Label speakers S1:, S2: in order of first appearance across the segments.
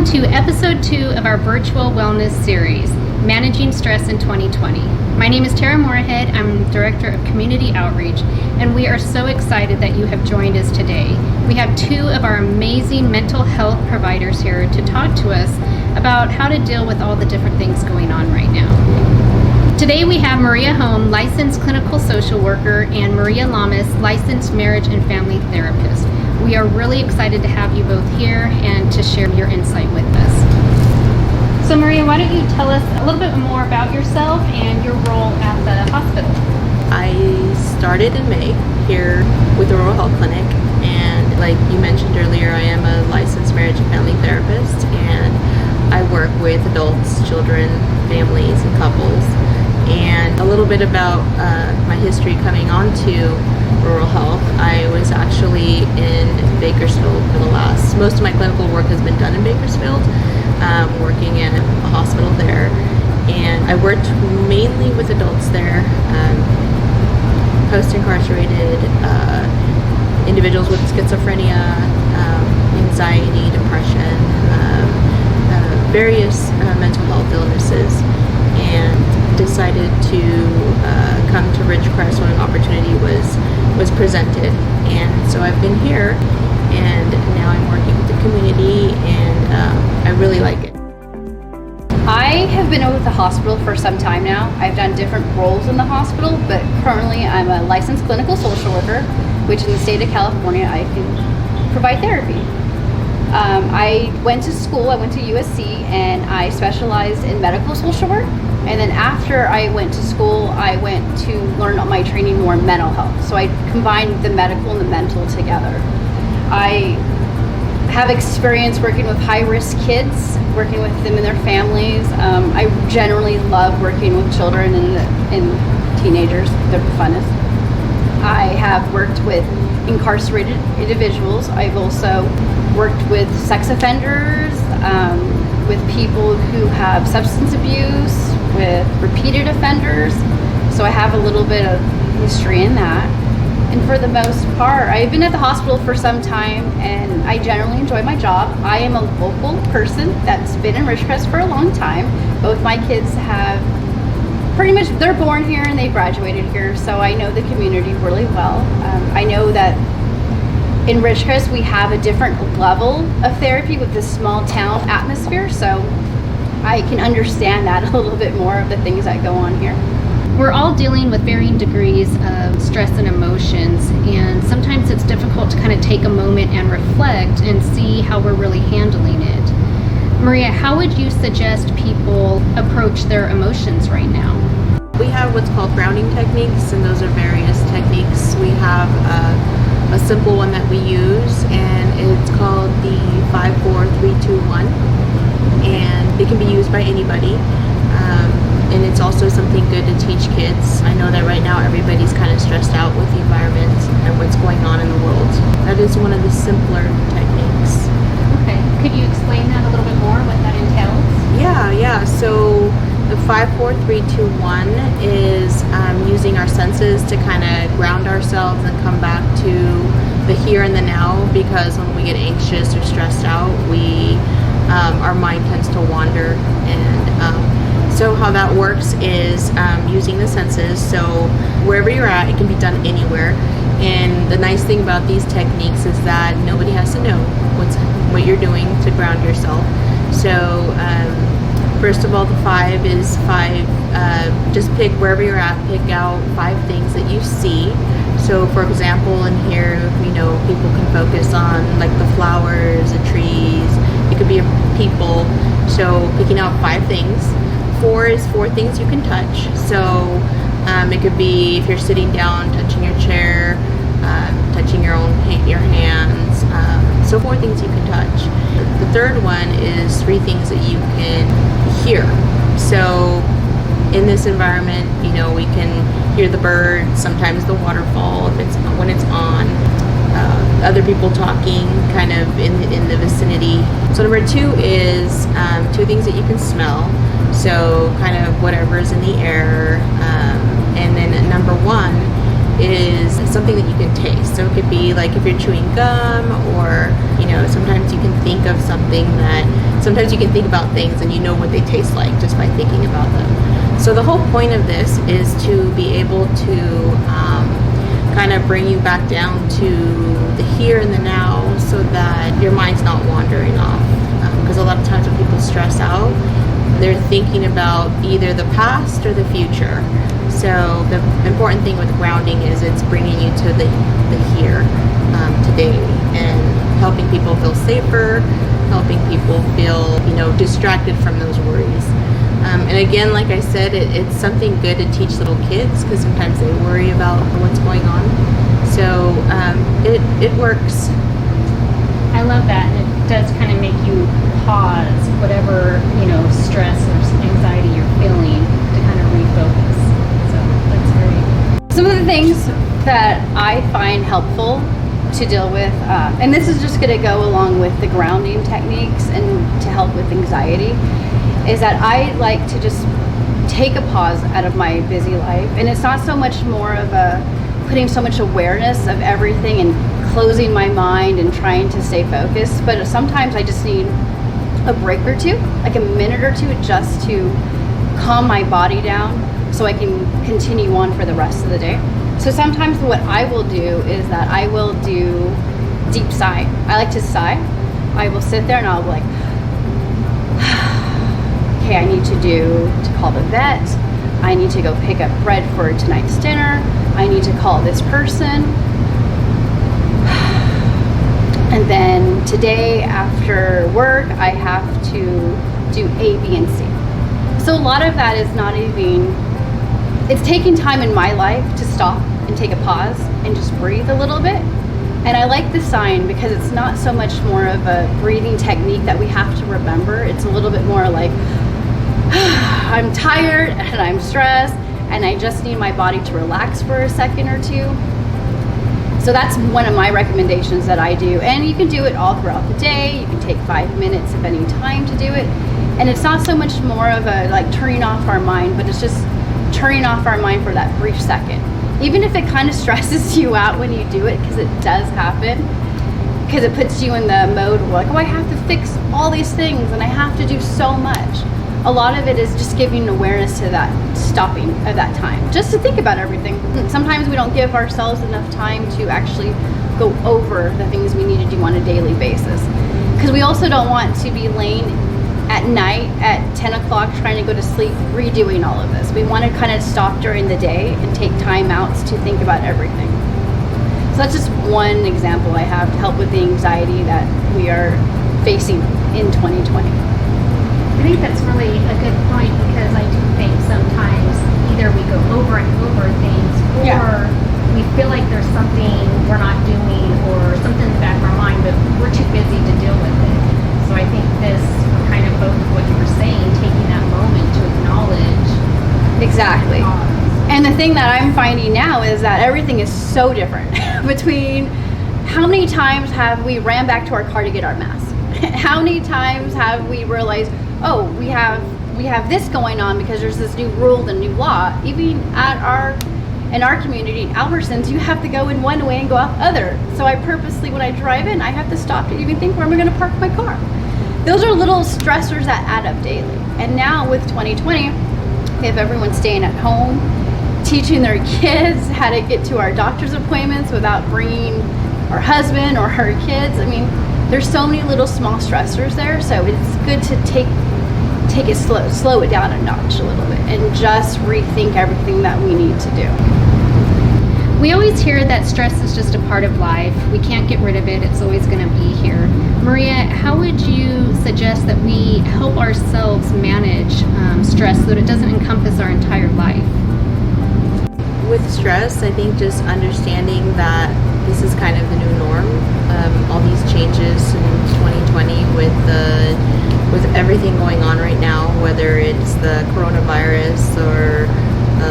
S1: Welcome to episode 2 of our virtual wellness series, Managing Stress in 2020. My name is Tara Moorhead. I'm Director of Community Outreach, and we are so excited that you have joined us today. We have 2 of our amazing mental health providers here to talk to us about how to deal with all the different things going on right now. Today we have Maria Home, licensed clinical social worker, and Maria Lamas, licensed marriage and family therapist. We are really excited to have you both here and to share your insight with us. So Maria, why don't you tell us a little bit more about yourself and your role at the hospital?
S2: I started in May here with the Rural Health Clinic, and like you mentioned earlier, I am a licensed marriage and family therapist, and I work with adults, children, families, and couples. And a little bit about my history coming on to Rural Health. I was actually in Bakersfield for most of my clinical work has been done in Bakersfield, working in a hospital there. And I worked mainly with adults there, post-incarcerated individuals with schizophrenia, anxiety, depression, various mental health illnesses, and decided to come to Ridgecrest when an opportunity was presented. And so I've been here, and now I'm working with the community, and I really like it.
S3: I have been with the hospital for some time now. I've done different roles in the hospital, but currently I'm a licensed clinical social worker, which in the state of California I can provide therapy. I went to school, I went to USC, and I specialized in medical social work. And then after I went to school, I went to learn my training more in mental health. So I combined the medical and the mental together. I have experience working with high-risk kids, working with them and their families. I generally love working with children and teenagers. They're the funnest. I have worked with incarcerated individuals. I've also worked with sex offenders, with people who have substance abuse, with repeated offenders. So I have a little bit of history in that. And for the most part, I've been at the hospital for some time, and I generally enjoy my job. I am a local person that's been in Ridgecrest for a long time. Both my kids have pretty much, they're born here and they graduated here, so I know the community really well. I know that in Ridgecrest we have a different level of therapy with this small town atmosphere, so I can understand that a little bit more of the things that go on here.
S1: We're all dealing with varying degrees of stress and emotions, and sometimes it's difficult to kind of take a moment and reflect and see how we're really handling it. Maria, how would you suggest people approach their emotions right now?
S2: We have what's called grounding techniques, and those are various techniques. We have a simple one that we use, and it's called the 5-4-3-2-1, and it can be used by anybody. And it's also something good to teach kids. I know that right now everybody's kind of stressed out with the environment and what's going on in the world. That is one of the simpler techniques.
S1: Okay, could you explain that a little bit more, what that entails?
S2: Yeah. So the 5-4-3-2-1 is using our senses to kind of ground ourselves and come back to the here and the now, because when we get anxious or stressed out, our mind tends to wander. And so how that works is using the senses. So wherever you're at, it can be done anywhere. And the nice thing about these techniques is that nobody has to know what you're doing to ground yourself. So first of all, the 5 is 5. Just pick wherever you're at, pick out 5 things that you see. So for example, in here, people can focus on like the flowers, the trees. It could be people. So picking out 5 things. 4 is 4 things you can touch. So it could be if you're sitting down, touching your chair, touching your hands. So 4 things you can touch. The third one is 3 things that you can hear. So in this environment, we can hear the birds, sometimes the waterfall when it's on, other people talking kind of in the vicinity. So number 2 is 2 things that you can smell. So kind of whatever is in the air. And then number 1 is something something that you can taste. So it could be like if you're chewing gum, or sometimes you can think of something sometimes you can think about things and you know what they taste like just by thinking about them. So the whole point of this is to be able to kind of bring you back down to the here and the now, so that your mind's not wandering off. Because a lot of times when people stress out, they're thinking about either the past or the future. So the important thing with grounding is it's bringing you to the here, today, and helping people feel safer, helping people feel distracted from those worries. And again, like I said, it's something good to teach little kids, because sometimes they worry about what's going on. So it works.
S1: I love that, and it does kind of make you pause whatever stress or anxiety you're feeling to kind of refocus. So that's great.
S3: Some of the things that I find helpful to deal with, and this is just going to go along with the grounding techniques and to help with anxiety, is that I like to just take a pause out of my busy life. And it's not so much more of putting so much awareness of everything and closing my mind and trying to stay focused, but sometimes I just need a break or two, like a minute or two, just to calm my body down so I can continue on for the rest of the day. So sometimes what I will do is that I will do deep sigh. I like to sigh. I will sit there and I'll be like, okay, I need to call the vet. I need to go pick up bread for tonight's dinner. I need to call this person. And then today after work, I have to do A, B, and C. So a lot of that is not even, it's taking time in my life to stop and take a pause and just breathe a little bit. And I like the sign because it's not so much more of a breathing technique that we have to remember. It's a little bit more like, I'm tired and I'm stressed and I just need my body to relax for a second or two. So that's one of my recommendations that I do. And you can do it all throughout the day. You can take 5 minutes of any time to do it. And it's not so much more of a like turning off our mind, but it's just turning off our mind for that brief second. Even if it kind of stresses you out when you do it, because it does happen, because it puts you in the mode where like, oh, I have to fix all these things and I have to do so much. A lot of it is just giving awareness to that stopping of that time, just to think about everything. Sometimes we don't give ourselves enough time to actually go over the things we need to do on a daily basis. Because we also don't want to be laying at night at 10 o'clock trying to go to sleep redoing all of this. We want to kind of stop during the day and take time outs to think about everything. So that's just one example I have to help with the anxiety that we are facing in 2020.
S1: I think that's really a good point, because I do think sometimes either we go over and over things, or we feel like there's something we're not doing or something in the back of our mind, but we're too busy to deal with it. So I think this kind of both what you were saying, taking that moment to acknowledge.
S3: Exactly. And the thing that I'm finding now is that everything is so different between how many times have we ran back to our car to get our mask? How many times have we realized, oh, we have this going on because there's this new rule, the new law. Even in our community, in Albertsons, you have to go in one way and go out other. So I purposely, when I drive in, I have to stop to even think where am I going to park my car. Those are little stressors that add up daily. And now with 2020, we have everyone staying at home, teaching their kids how to get to our doctor's appointments without bringing our husband or our kids. I mean, there's so many little small stressors there. So it's good to take it slow it down a notch a little bit and just rethink everything that we need to do.
S1: We always hear that stress is just a part of life. We can't get rid of it. It's always going to be here. Maria, how would you suggest that we help ourselves manage stress so that it doesn't encompass our entire life?
S2: With stress, I think just understanding that this is kind of the new norm. All these changes in 2020 with everything going on right now, whether it's the coronavirus or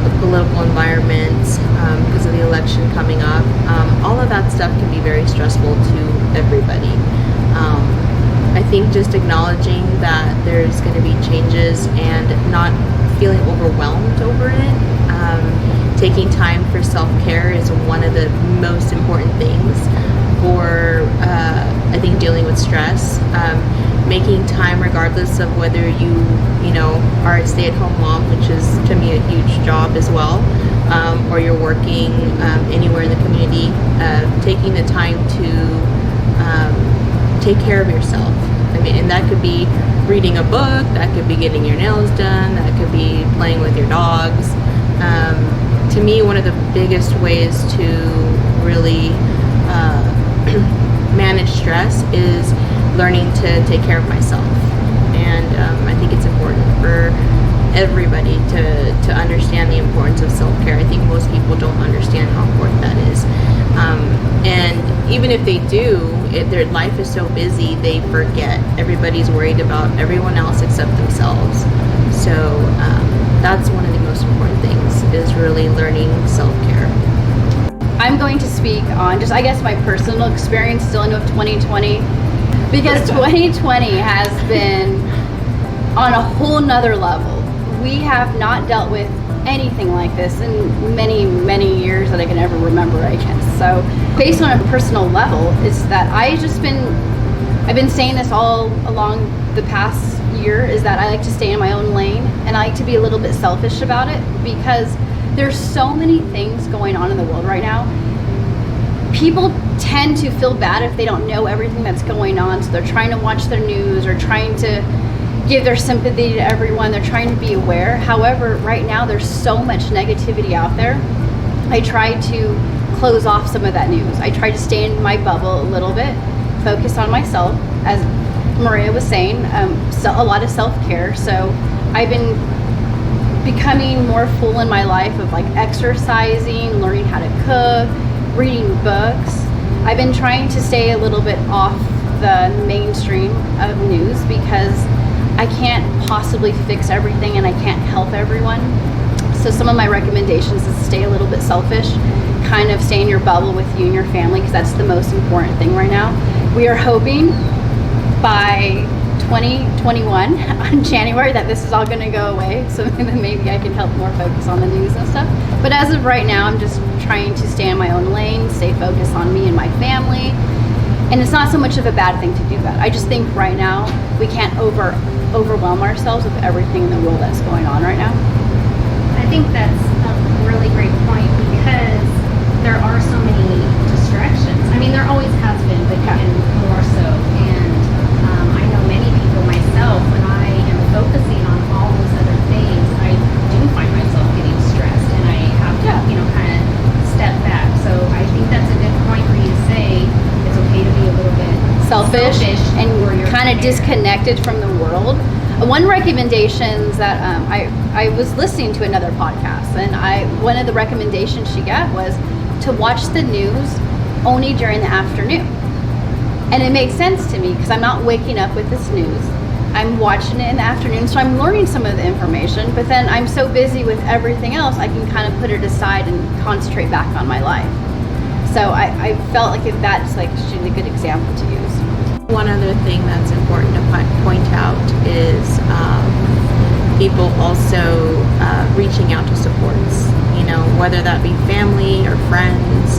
S2: the political environment because of the election coming up, all of that stuff can be very stressful to everybody. I think just acknowledging that there's going to be changes and not feeling overwhelmed over it. Taking time for self-care is one of the stress. Making time regardless of whether you know, are a stay-at-home mom, which is to me a huge job as well, or you're working anywhere in the community, taking the time to take care of yourself. I mean, and that could be reading a book, that could be getting your nails done, that could be playing with your dogs. To me, one of the biggest ways to really manage stress is learning to take care of myself. And I think it's important for everybody to understand the importance of self-care. I think most people don't understand how important that is. And even if they do, their life is so busy, they forget. Everybody's worried about everyone else except themselves. So that's one of the most important things, is really learning self-care.
S3: I'm going to speak on just, I guess, my personal experience dealing with 2020, because 2020 has been on a whole nother level. We have not dealt with anything like this in many, many years that I can ever remember, I guess. So based on a personal level, is that I've been saying this all along the past year, is that I like to stay in my own lane, and I like to be a little bit selfish about it, because there's so many things going on in the world right now. People tend to feel bad if they don't know everything that's going on, so they're trying to watch their news or trying to give their sympathy to everyone. They're trying to be aware. However, right now there's so much negativity out there. I try to close off some of that news. I try to stay in my bubble a little bit, focus on myself, as Maria was saying, a lot of self-care. So I've been becoming more full in my life of like exercising, learning how to cook, reading books. I've been trying to stay a little bit off the mainstream of news, because I can't possibly fix everything and I can't help everyone. So some of my recommendations is stay a little bit selfish, kind of stay in your bubble with you and your family, because that's the most important thing right now. We are hoping by 2021 on January that this is all going to go away, so then maybe I can help more focus on the news and stuff. But as of right now, I'm just trying to stay in my own lane, stay focused on me and my family. And it's not so much of a bad thing to do that. I just think right now we can't overwhelm ourselves with everything in the world that's going on right now.
S1: I think that's a really great point, because there are so many distractions. I mean, there always has been, but even more so. And I know many people, myself, when I am focusing on all those other things, I do find myself getting stressed, and I have to, kind of step back. So I think that's a good point for you to say it's okay to be a little bit
S3: selfish and
S1: for your
S3: kind of
S1: care.
S3: disconnected from the world. One recommendation that I was listening to another podcast, and one of the recommendations she got was to watch the news only during the afternoon. And it made sense to me, because I'm not waking up with this news. I'm watching it in the afternoon, so I'm learning some of the information, but then I'm so busy with everything else, I can kind of put it aside and concentrate back on my life. So I felt like that's like a good example to use.
S2: One other thing that's important to point out is people also reaching out to supports, whether that be family or friends.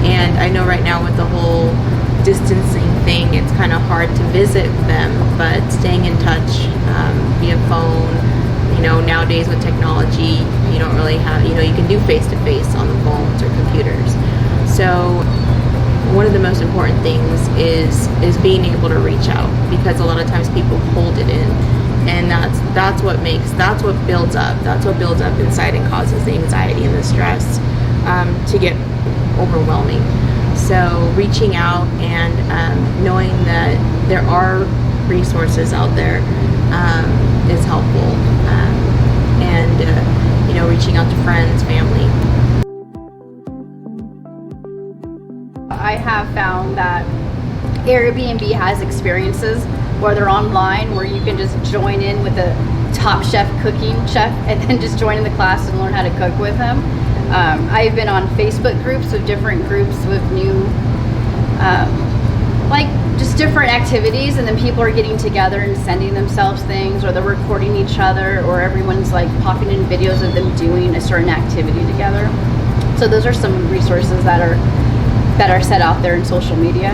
S2: And I know right now with the whole distancing thing, it's kind of hard to visit them, but staying in touch via phone, nowadays with technology, you don't really have, you can do face-to-face on the phones or computers. So one of the most important things is being able to reach out, because a lot of times people hold it in, and that's what builds up inside and causes the anxiety and the stress to get overwhelming. So reaching out and knowing that there are resources out there is helpful, and reaching out to friends, family.
S3: I have found that Airbnb has experiences where they're online, where you can just join in with a top cooking chef and then just join in the class and learn how to cook with them. I've been on Facebook groups with different groups with new just different activities, and then people are getting together and sending themselves things, or they're recording each other, or everyone's like popping in videos of them doing a certain activity together. So those are some resources that are set out there in social media.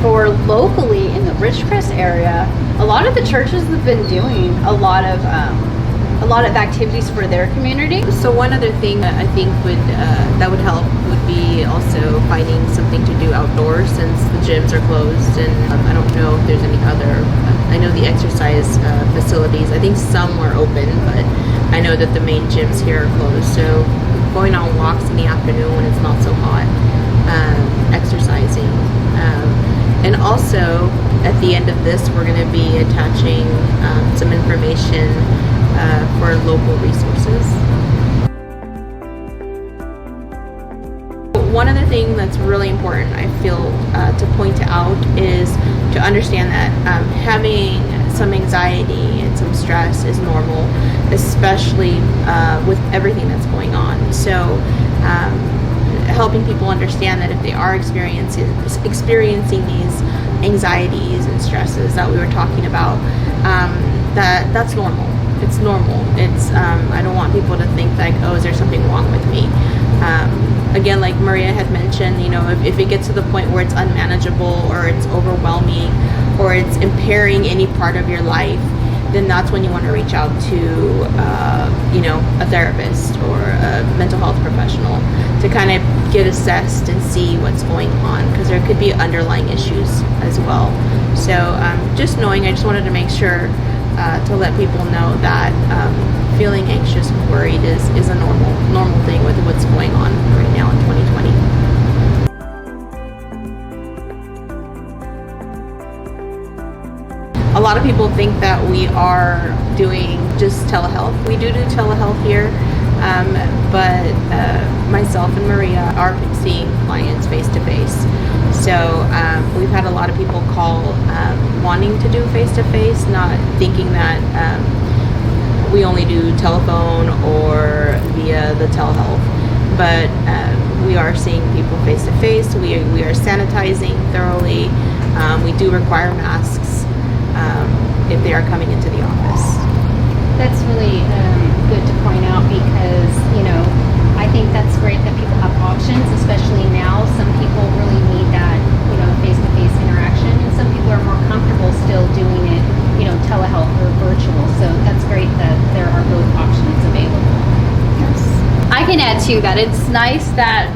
S3: for locally in the Ridgecrest area, a lot of the churches have been doing a lot of activities for their community.
S2: So one other thing that I think that would help would be also finding something to do outdoors, since the gyms are closed, and I don't know if there's any other. I know the exercise facilities, I think some were open, but I know that the main gyms here are closed. So going on walks in the afternoon when it's not so hot, exercising, and also at the end of this, we're going to be attaching some information for local resources. One other thing that's really important, I feel, to point out is to understand that having some anxiety and some stress is normal, especially with everything that's going on. So helping people understand that if they are experiencing these anxieties and stresses that we were talking about, that's normal. It's normal. It's I don't want people to think like, oh, is there something wrong with me? Again, like Maria had mentioned, if it gets to the point where it's unmanageable or it's overwhelming or it's impairing any part of your life, then that's when you want to reach out to a therapist or a mental health professional to kind of get assessed and see what's going on, because there could be underlying issues as well. So just knowing, I just wanted to make sure to let people know that feeling anxious and worried is a normal thing with what's going on right now in 2020. A lot of people think that we are doing just telehealth. We do telehealth here, but myself and Maria are seeing clients face-to-face. So we've had a lot of people call wanting to do face-to-face, not thinking that we only do telephone or via the telehealth. But we are seeing people face-to-face. We are sanitizing thoroughly. We do require masks if they are coming into the office.
S1: That's really good to point out, because I think that's great that people have options, especially now. Some people really need that face-to-face interaction, and some people are more comfortable still doing it telehealth or virtual. So that's great that there are both options available.
S3: Yes. I can add to that. It's nice that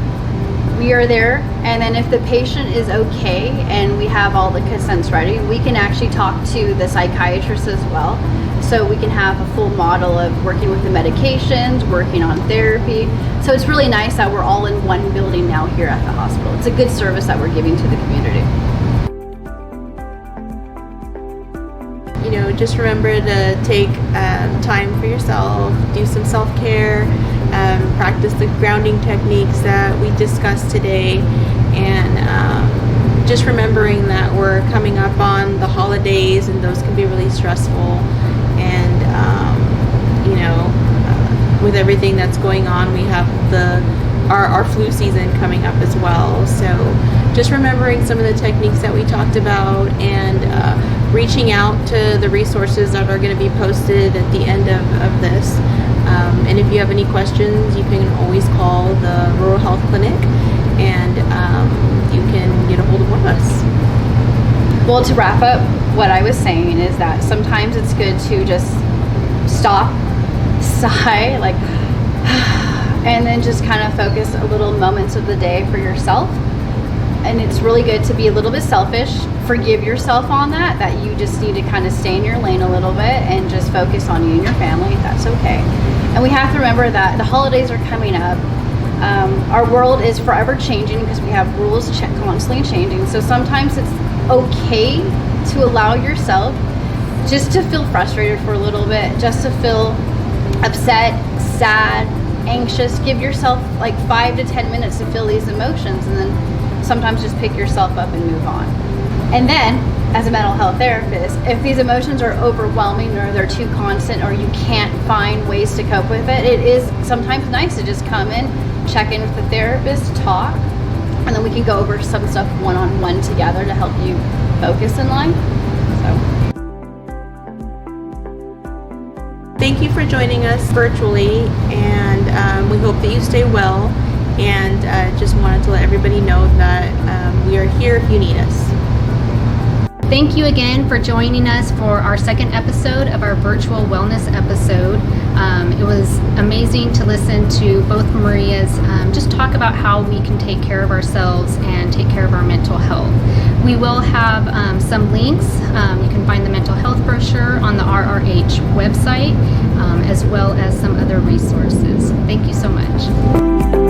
S3: we are there, and then if the patient is okay and we have all the consents ready, we can actually talk to the psychiatrist as well. So we can have a full model of working with the medications, working on therapy. So it's really nice that we're all in one building now here at the hospital. It's a good service that we're giving to the community.
S2: Just remember to take time for yourself, do some self-care, practice the grounding techniques that we discussed today, and just remembering that we're coming up on the holidays, and those can be really stressful. And with everything that's going on, we have our flu season coming up as well. So just remembering some of the techniques that we talked about, and reaching out to the resources that are going to be posted at the end of this. And if you have any questions, you can always call the Rural Health Clinic, and you can get a hold of one of us.
S3: Well, to wrap up, what I was saying is that sometimes it's good to just stop, sigh, like, and then just kind of focus a little moments of the day for yourself. And it's really good to be a little bit selfish. Forgive yourself on that you just need to kind of stay in your lane a little bit and just focus on you and your family. That's okay. And we have to remember that the holidays are coming up. Our world is forever changing because we have rules constantly changing. So sometimes it's okay to allow yourself just to feel frustrated for a little bit, just to feel upset, sad, anxious. Give yourself like 5 to 10 minutes to feel these emotions, and then sometimes just pick yourself up and move on. And then, as a mental health therapist, if these emotions are overwhelming or they're too constant or you can't find ways to cope with it, it is sometimes nice to just come in, check in with the therapist, talk, and then we can go over some stuff one-on-one together to help you focus in life.
S2: Thank you for joining us virtually, and we hope that you stay well, and just wanted to let everybody know that we are here if you need us.
S1: Thank you again for joining us for our second episode of our virtual wellness episode. It was amazing to listen to both Marias just talk about how we can take care of ourselves and take care of our mental health. We will have some links. You can find the mental health brochure on the RRH website, as well as some other resources. Thank you so much.